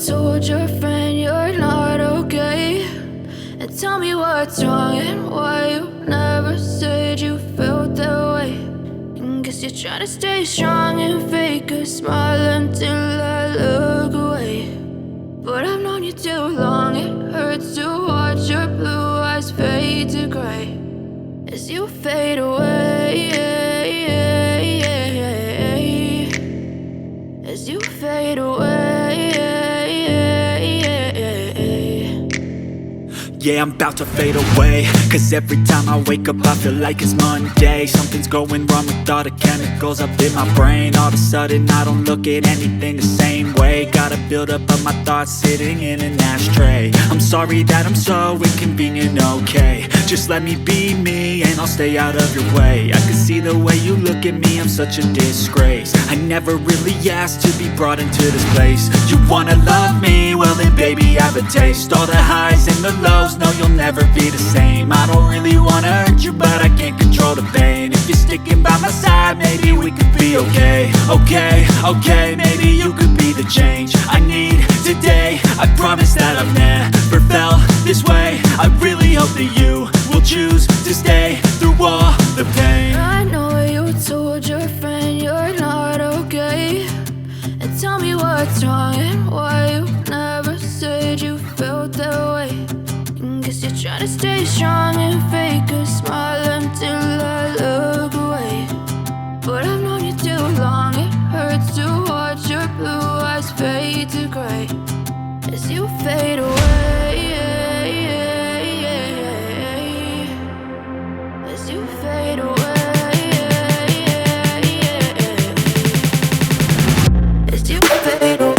told your friend you're not okay, and tell me what's wrong and why you never said you felt that way. And guess you're trying to stay strong and fake a smile until I look away. But I've known you too long, it hurts to watch your blue eyes fade to gray as you fade away, as you fade away. Yeah, I'm about to fade away, cause every time I wake up I feel like it's Monday. Something's going wrong with all the chemicals up in my brain. All of a sudden I don't look at anything the same way. Gotta build up of my thoughts sitting in an ashtray. I'm sorry that I'm so inconvenient, okay. Just let me be me and I'll stay out of your way. I can see the way you look at me, I'm such a disgrace. I never really asked to be brought into this place. You wanna love me? Well then baby have a taste. All the highs and the lows, no you'll never be the same. I don't really wanna hurt you but I can't control the pain. If you're sticking by my side maybe we could be okay. Okay, maybe you could be the change I need today. I promise that I've never felt this way. I really hope that you will choose to stay through all the pain. I know you told your friend you're not okay, and tell me what's wrong and why you never said you felt that way. And guess you're trying to stay strong and fake a smile until I look away. But I've known you too long, it hurts to watch your blue eyes fade to gray as you fade away, as you fade away, as you fade away.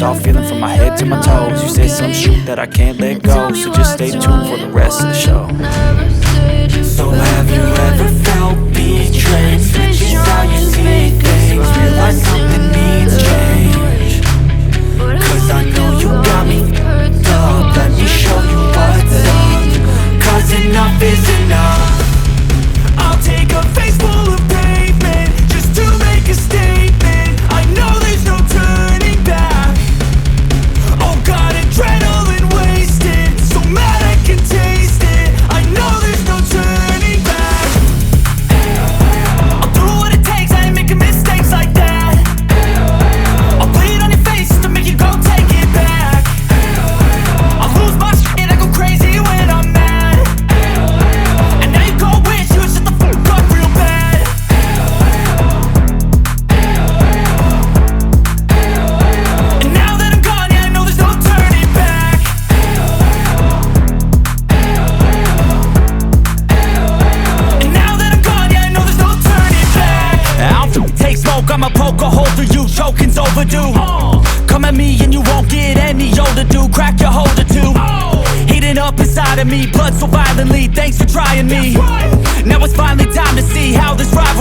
All feeling from my head to my toes. You said some shit that I can't let go, so just stay tuned for the rest of the show. So have you ever felt betrayed? Switching how you see things, realize something needs change. Cause I know you got me up, let me show you what's up. Cause enough is enough. I'll take a face full of pavement just to make a statement. I know there's no turning back. Got adrenaline wasted, so mad I can taste it. I know there's no turning back. I'll smoke, I'ma poke a hole through you. Choking's overdue. Come at me and you won't get any older, dude. Crack your holder too. Heating up inside of me, blood so violently. Thanks for trying me. Now it's finally time to see how this rivalry